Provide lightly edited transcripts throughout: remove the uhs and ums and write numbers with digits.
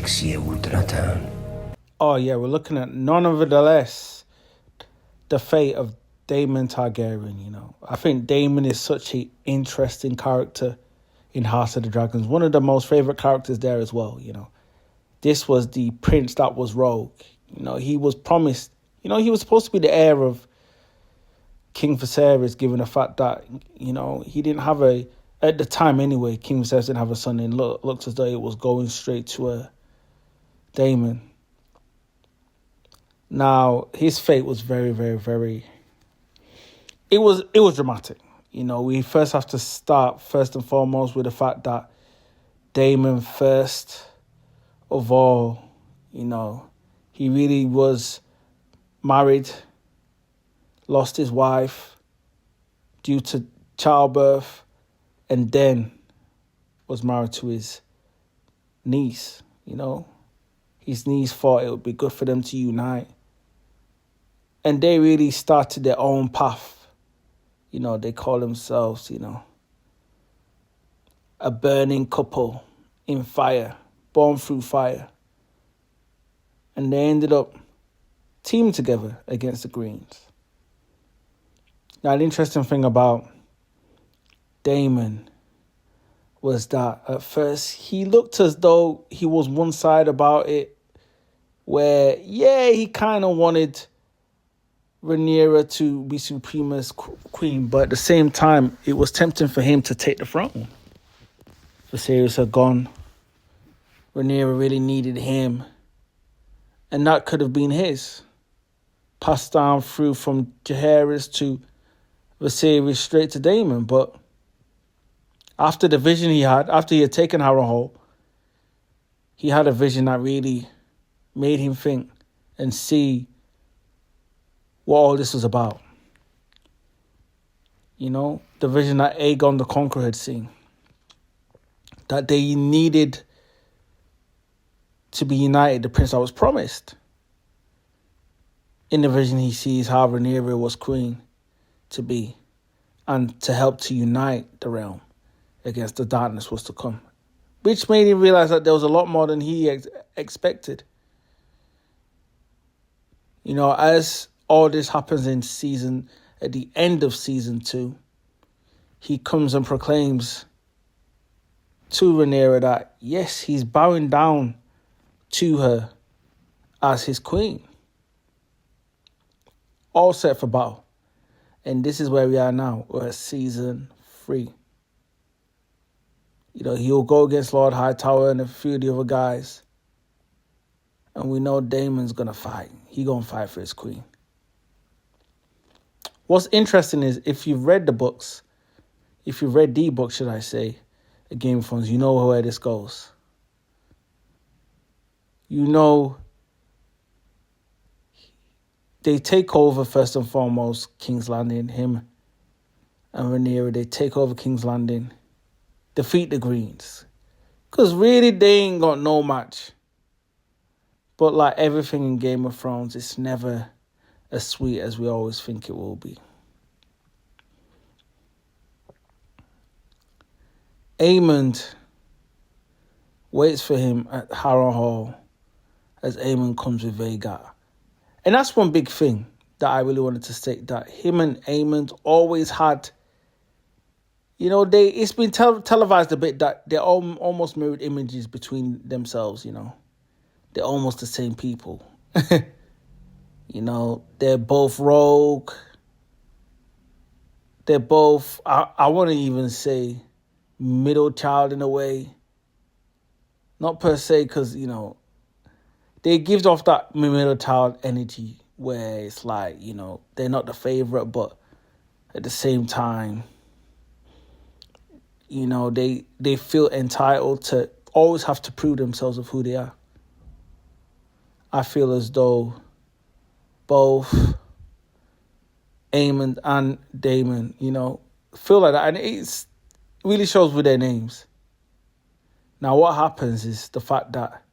sexy et ultra-turn. Oh, yeah, we're looking at none of the less the fate of Daemon Targaryen, I think Daemon is such an interesting character in House of the Dragons. One of the most favourite characters there as well, This was the prince that was rogue. He was promised, he was supposed to be the heir of King Viserys, given the fact that, he didn't have at the time anyway, King Viserys didn't have a son, and looked as though it was going straight to Daemon. Now, his fate was very, very, very... It was dramatic. We first have to start, first and foremost, with the fact that Daemon, first of all, he really was married, lost his wife due to childbirth, and then was married to his niece, His niece thought it would be good for them to unite. And they really started their own path. They call themselves, a burning couple in fire, born through fire. And they ended up teaming together against the Greens. Now, the interesting thing about Daemon was that at first he looked as though he was one side about it, where, he kind of wanted Rhaenyra to be supreme as queen, but at the same time, it was tempting for him to take the throne. Viserys had gone. Rhaenyra really needed him, and that could have been his. Passed down through from Jaehaerys to Viserys straight to Daemon, but after the vision he had, after he had taken Harrenhal, he had a vision that really made him think and see what all this was about. The vision that Aegon the Conqueror had seen. That they needed to be united, the prince that was promised. In the vision he sees how Rhaenyra was queen to be, and to help to unite the realm against the darkness was to come. Which made him realize that there was a lot more than he expected. As all this happens at the end of season 2, he comes and proclaims to Rhaenyra that, yes, he's bowing down to her as his queen. All set for battle. And this is where we are now. We're at season 3. He'll go against Lord Hightower and a few of the other guys. And we know Daemon's going to fight. He's going to fight for his queen. What's interesting is, if you've read the books, should I say, the Game of Thrones, you know where this goes. They take over, first and foremost, King's Landing. Him and Rhaenyra, they take over King's Landing, defeat the Greens. Because really, they ain't got no match. But like everything in Game of Thrones, it's never as sweet as we always think it will be. Aemond waits for him at Harrenhal as Aemond comes with Vhagar. And that's one big thing that I really wanted to state, that him and Aemond always had, it's been televised a bit that they're almost mirrored images between themselves, They're almost the same people. They're both rogue. They're both, I want to even say, middle child in a way. Not per se, because, they give off that middle child energy where it's like, they're not the favorite, but at the same time, they feel entitled to always have to prove themselves of who they are. I feel as though both Aemond and Daemon, feel like that. And it really shows with their names. Now, what happens is the fact that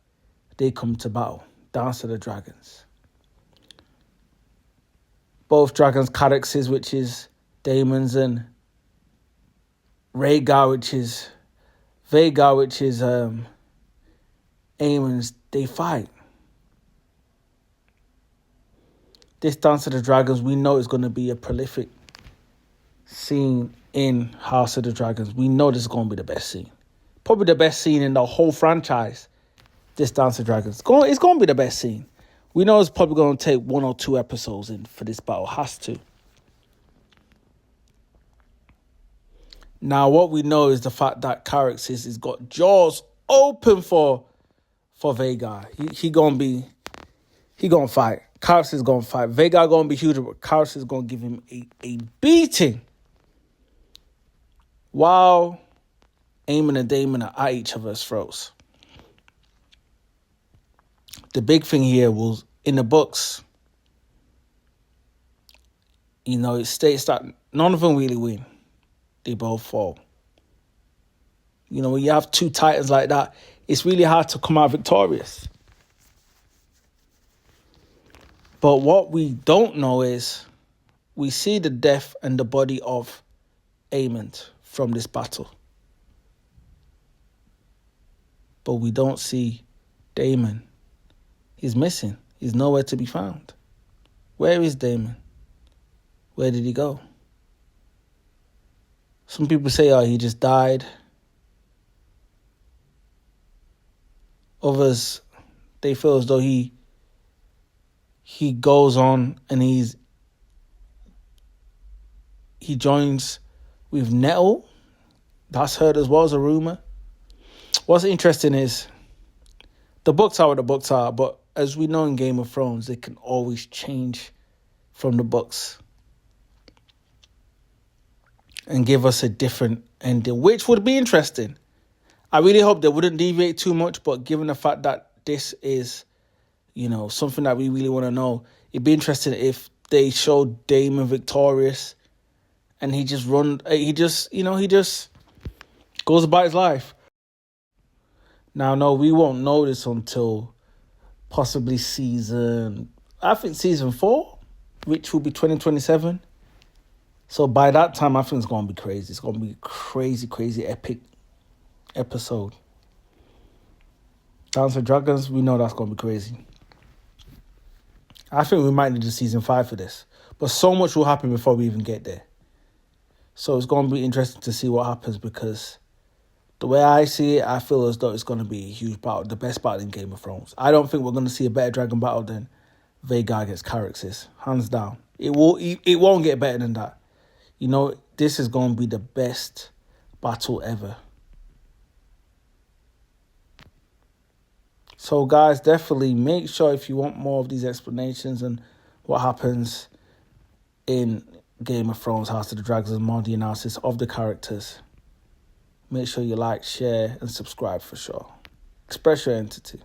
they come to battle, Dance of the Dragons. Both dragons' caraxes, which is Daemon's, and Vhagar, which is Aemons, they fight. This Dance of the Dragons, we know is going to be a prolific scene in House of the Dragons. We know this is going to be the best scene. Probably the best scene in the whole franchise. This Dance of Dragons. It's going to be the best scene. We know it's probably going to take 1 or 2 episodes in for this battle. Has to. Now, what we know is the fact that Caraxes has got jaws open for Vhagar. He going to fight. Caraxes is going to fight. Vhagar going to be huge, but Caraxes is going to give him a beating. While Aemon and Daemon are at each other's throats. The big thing here was, in the books, it states that none of them really win. They both fall. When you have 2 titans like that, it's really hard to come out victorious. But what we don't know is, we see the death and the body of Aemon from this battle. But we don't see Daemon. He's missing. He's nowhere to be found. Where is Daemon? Where did he go? Some people say, he just died. Others, they feel as though he goes on and he joins with Nettle. That's heard as well as a rumor. What's interesting is, the books are what the books are, but as we know in Game of Thrones, they can always change from the books and give us a different ending, which would be interesting. I really hope they wouldn't deviate too much, but given the fact that this is, something that we really want to know, it'd be interesting if they showed Daemon victorious and he just goes about his life. Now, no, we won't know this until possibly season 4, which will be 2027. So by that time, I think it's going to be crazy. It's going to be a crazy, crazy epic episode. Dance of Dragons, we know that's going to be crazy. I think we might need a season 5 for this. But so much will happen before we even get there. So it's going to be interesting to see what happens, because the way I see it, I feel as though it's going to be a huge battle. The best battle in Game of Thrones. I don't think we're going to see a better dragon battle than Vhagar against Caraxes. Hands down. It won't get better than that. This is going to be the best battle ever. So guys, definitely make sure, if you want more of these explanations and what happens in Game of Thrones, House of the Dragons, and more of the analysis of the characters, make sure you like, share, and subscribe for sure. Express your entity.